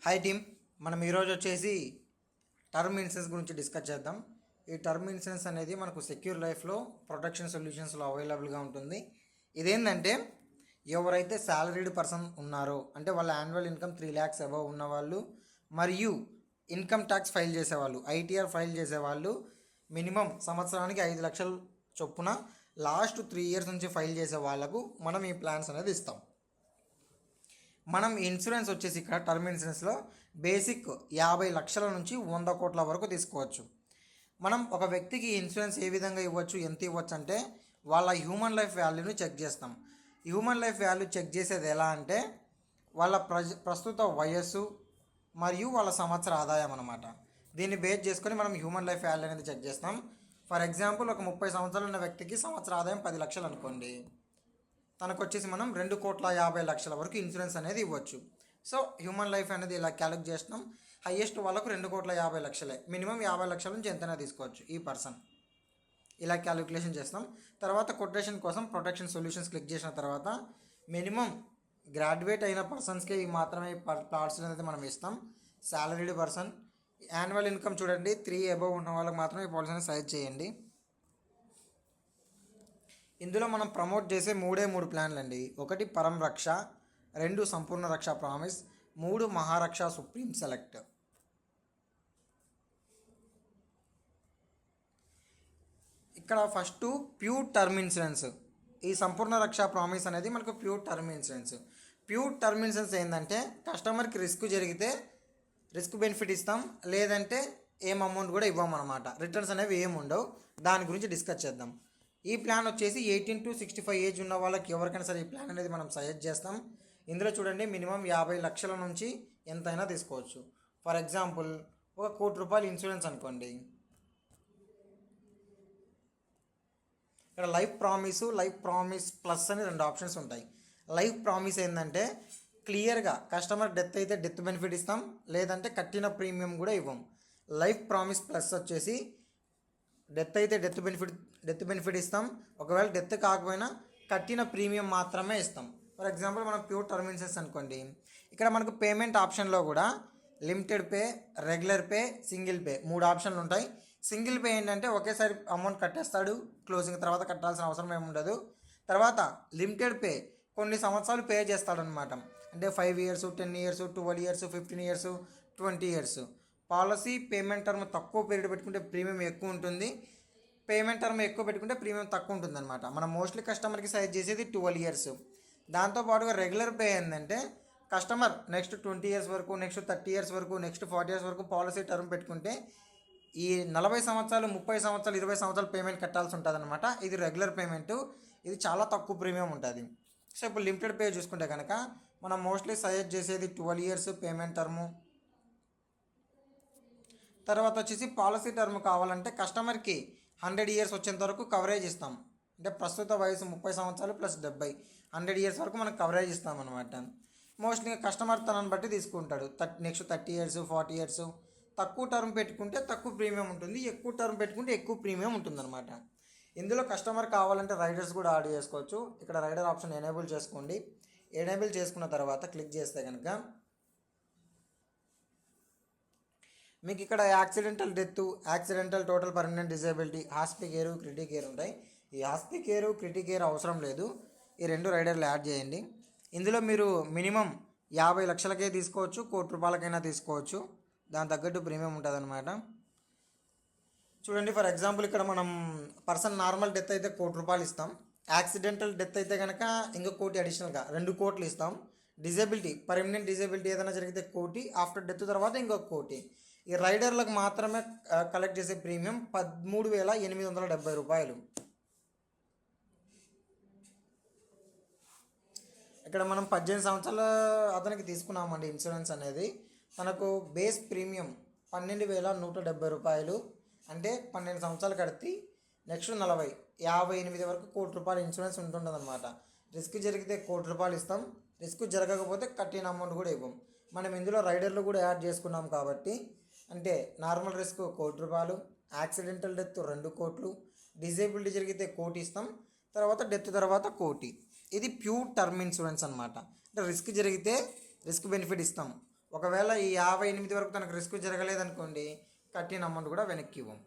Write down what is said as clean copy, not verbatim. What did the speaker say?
Hi team, మనం ఈరోజు వచ్చేసి టర్మ్ ఇన్సూరెన్స్ గురించి డిస్కస్ చేద్దాం. ఈ టర్మ్ ఇన్సూరెన్స్ అనేది మనకు సెక్యూర్ లైఫ్లో ప్రొటెక్షన్ సొల్యూషన్స్లో అవైలబుల్గా ఉంటుంది. ఇదేంటంటే ఎవరైతే శాలరీడ్ పర్సన్ ఉన్నారో, అంటే వాళ్ళ యాన్యువల్ ఇన్కమ్ 3 lakhs అబవ్ ఉన్నవాళ్ళు మరియు ఇన్కమ్ ట్యాక్స్ ఫైల్ చేసేవాళ్ళు, ఐటీఆర్ ఫైల్ చేసేవాళ్ళు, మినిమం సంవత్సరానికి 5 లక్షలు చొప్పున లాస్ట్ 3 years నుంచి ఫైల్ చేసే వాళ్ళకు మనం ఈ ప్లాన్స్ అనేది ఇస్తాం. మనం ఇన్సూరెన్స్ వచ్చేసి ఇక్కడ టర్మ్ ఇన్సూరెన్స్లో బేసిక్ 50 లక్షల నుంచి 100 కోట్ల వరకు తీసుకోవచ్చు. మనం ఒక వ్యక్తికి ఇన్సూరెన్స్ ఏ విధంగా ఇవ్వచ్చు, ఎంత ఇవ్వచ్చు అంటే వాళ్ళ హ్యూమన్ లైఫ్ వాల్యూని చెక్ చేస్తాం. హ్యూమన్ లైఫ్ వాల్యూ చెక్ చేసేది ఎలా అంటే వాళ్ళ ప్రస్తుత వయస్సు మరియు వాళ్ళ సంవత్సర ఆదాయం అన్నమాట. దీన్ని బేస్ చేసుకొని మనం హ్యూమన్ లైఫ్ వాల్యూ అనేది చెక్ చేస్తాం. ఫర్ ఎగ్జాంపుల్, ఒక 30 సంవత్సరాలు ఉన్న వ్యక్తికి సంవత్సర ఆదాయం 10 లక్షలు అనుకోండి, తనకు వచ్చేసి మనం 2,50,00,000 వరకు ఇన్సూరెన్స్ అనేది ఇవ్వచ్చు. సో హ్యూమన్ లైఫ్ అనేది ఇలా క్యాలిక్యులేట్ చేస్తున్నాం. హయ్యెస్ట్ వాళ్ళకు 2,50,00,000, మినిమం 50 లక్షల నుంచి ఎంతైనా తీసుకోవచ్చు ఈ పర్సన్. ఇలా క్యాలిక్యులేషన్ చేస్తాం. తర్వాత కొటేషన్ కోసం ప్రొటెక్షన్ సొల్యూషన్స్ క్లిక్ చేసిన తర్వాత మినిమం గ్రాడ్యుయేట్ అయిన పర్సన్స్కి మాత్రమే ప్లాట్స్ అనేది మనం ఇస్తాం. శాలరీడ్ పర్సన్, యాన్యువల్ ఇన్కమ్ చూడండి 3 అబవ్ ఉన్న వాళ్ళకి మాత్రమే ఈ పాలసీని సజెస్ట్ చేయండి. ఇందులో మనం ప్రమోట్ చేసే 3 ప్లాన్లు అండి. 1 పరం రక్ష, 2 సంపూర్ణ రక్ష ప్రామిస్, 3 మహారక్ష సుప్రీం సెలెక్ట్. ఇక్కడ ఫస్ట్ ప్యూర్ టర్మ్ ఇన్సూరెన్స్. ఈ సంపూర్ణ రక్ష ప్రామిస్ అనేది మనకు pure term insurance. Pure term insurance ఏంటంటే కస్టమర్కి రిస్క్ జరిగితే రిస్క్ బెనిఫిట్ ఇస్తాం, లేదంటే ఏం అమౌంట్ కూడా ఇవ్వమన్నమాట. రిటర్న్స్ అనేవి ఏమి ఉండవు. దాని గురించి డిస్కస్ చేద్దాం. ఈ ప్లాన్ వచ్చేసి 18 to 65 ఏజ్ ఉన్న వాళ్ళకి ఎవరికైనా సరే ఈ ప్లాన్ అనేది మనం సజెస్ట్ చేస్తాం. ఇందులో చూడండి మినిమం 50 లక్షల నుంచి ఎంతైనా తీసుకోవచ్చు. ఫర్ ఎగ్జాంపుల్, 1 కోటి రూపాయలు ఇన్సూరెన్స్ అనుకోండి. ఇక్కడ లైఫ్ ప్రామిస్ ప్లస్ అని 2 ఆప్షన్స్ ఉంటాయి. లైఫ్ ప్రామిస్ ఏంటంటే క్లియర్గా కస్టమర్ డెత్ అయితే డెత్ బెనిఫిట్ ఇస్తాం, లేదంటే కట్టిన ప్రీమియం కూడా ఇవ్వం. లైఫ్ ప్రామిస్ ప్లస్ వచ్చేసి డెత్ అయితే డెత్ బెనిఫిట్ ఇస్తాం, ఒకవేళ డెత్ కాకపోయినా కట్టిన ప్రీమియం మాత్రమే ఇస్తాం. ఫర్ ఎగ్జాంపుల్, మనం ప్యూర్ టర్మ్ ఇన్సూరెన్స్ అనుకోండి. ఇక్కడ మనకు పేమెంట్ ఆప్షన్లో కూడా limited pay, regular pay, single pay 3 ఆప్షన్లు ఉంటాయి. సింగిల్ పే ఏంటంటే ఒకేసారి అమౌంట్ కట్టేస్తాడు, క్లోజింగ్ తర్వాత కట్టాల్సిన అవసరం ఏమి ఉండదు. తర్వాత లిమిటెడ్ పే కొన్ని సంవత్సరాలు పే చేస్తాడనమాట. అంటే 5 years, 10 years, 12 years, 15 years, 20 years. Policy payment term తక్కువ పీరియడ్ పెట్టుకుంటే ప్రీమియం ఎక్కువ ఉంటుంది, పేమెంట్ టర్మ్ ఎక్కువ పెట్టుకుంటే ప్రీమియం తక్కువ ఉంటుంది అనమాట. మనం మోస్ట్లీ కస్టమర్కి సజెస్ట్ చేసేది 12 years. దాంతోపాటుగా రెగ్యులర్ పే ఏంటంటే కస్టమర్ నెక్స్ట్ 20 years వరకు, నెక్స్ట్ 30 years వరకు, నెక్స్ట్ 40 years వరకు పాలసీ టర్మ్ పెట్టుకుంటే ఈ 40 సంవత్సరాలు, 30 సంవత్సరాలు, 20 సంవత్సరాలు పేమెంట్ కట్టాల్సి ఉంటుంది అనమాట. ఇది రెగ్యులర్ పేమెంట్, ఇది చాలా తక్కువ ప్రీమియం ఉంటుంది. సో ఇప్పుడు లిమిటెడ్ పే చూసుకుంటే కనుక మనం మోస్ట్లీ సజెస్ట్ చేసేది 12 years పేమెంట్ టర్ము. తర్వాత వచ్చేసి పాలసీ టర్మ్ కావాలంటే కస్టమర్కి 100 years వచ్చేంత వరకు కవరేజ్ ఇస్తాం. అంటే ప్రస్తుత వయసు 30 సంవత్సరాలు ప్లస్ 70, 100 years వరకు మనకు కవరేజ్ ఇస్తాం అనమాట. మోస్ట్లీ కస్టమర్ తనని బట్టి తీసుకుంటాడు. Next 30 years, 40 years. తక్కువ టర్మ్ పెట్టుకుంటే తక్కువ ప్రీమియం ఉంటుంది, ఎక్కువ టర్మ్ పెట్టుకుంటే ఎక్కువ ప్రీమియం ఉంటుందన్నమాట. ఇందులో కస్టమర్ కావాలంటే రైడర్స్ కూడా యాడ్ చేసుకోవచ్చు. ఇక్కడ రైడర్ ఆప్షన్ ఎనేబుల్ చేసుకోండి. ఎనేబుల్ చేసుకున్న తర్వాత క్లిక్ చేస్తే కనుక మీకు ఇక్కడ accidental death, accidental total permanent disability, Hospicare, Criticare ఉంటాయి. ఈ హాస్పికేరు, క్రిటికేర్ అవసరం లేదు. ఈ 2 రైడర్లు యాడ్ చేయండి. ఇందులో మీరు మినిమం 50 లక్షలకే తీసుకోవచ్చు, 1 కోటి రూపాయలకైనా తీసుకోవచ్చు. దాని తగ్గట్టు ప్రీమియం ఉంటుంది అనమాట. చూడండి, ఫర్ ఎగ్జాంపుల్ ఇక్కడ మనం పర్సన్ నార్మల్ డెత్ అయితే 1 కోటి రూపాయలు ఇస్తాం, యాక్సిడెంటల్ డెత్ అయితే కనుక ఇంకో 1 కోటి అడిషనల్గా 2 కోట్లు ఇస్తాం. డిజేబిలిటీ, పర్మనెంట్ డిజేబిలిటీ ఏదైనా జరిగితే 1 కోటి, ఆఫ్టర్ డెత్ తర్వాత ఇంకొక 1 కోటి. ఈ రైడర్లకు మాత్రమే కలెక్ట్ చేసే ప్రీమియం 13,870 రూపాయలు. ఇక్కడ మనం 18 సంవత్సరాల అతనికి తీసుకున్నామండి ఇన్సూరెన్స్ అనేది. తనకు బేస్ ప్రీమియం 12,170 రూపాయలు. అంటే 12 సంవత్సరాలు కడితే నెక్స్ట్ 58 వరకు 1 కోటి రూపాయలు ఇన్సూరెన్స్ ఉంటుంటుంది అనమాట. రిస్క్ జరిగితే 1 కోటి రూపాయలు ఇస్తాం, రిస్క్ జరగకపోతే కట్టిన అమౌంట్ కూడా ఇవ్వం. మనం ఇందులో రైడర్లు కూడా యాడ్ చేసుకున్నాం కాబట్టి, అంటే నార్మల్ రిస్క్ 1 కోటి రూపాయలు, యాక్సిడెంటల్ డెత్ 2 కోట్లు, డిజేబిలిటీ జరిగితే 1 కోటి ఇస్తాం, తర్వాత డెత్ తర్వాత 1 కోటి. ఇది ప్యూర్ టర్మ్ ఇన్సూరెన్స్ అనమాట. అంటే రిస్క్ జరిగితే రిస్క్ బెనిఫిట్ ఇస్తాం, ఒకవేళ ఈ 58 వరకు తనకు రిస్క్ జరగలేదనుకోండి, కట్టిన అమౌంట్ కూడా వెనక్కి ఇవ్వం.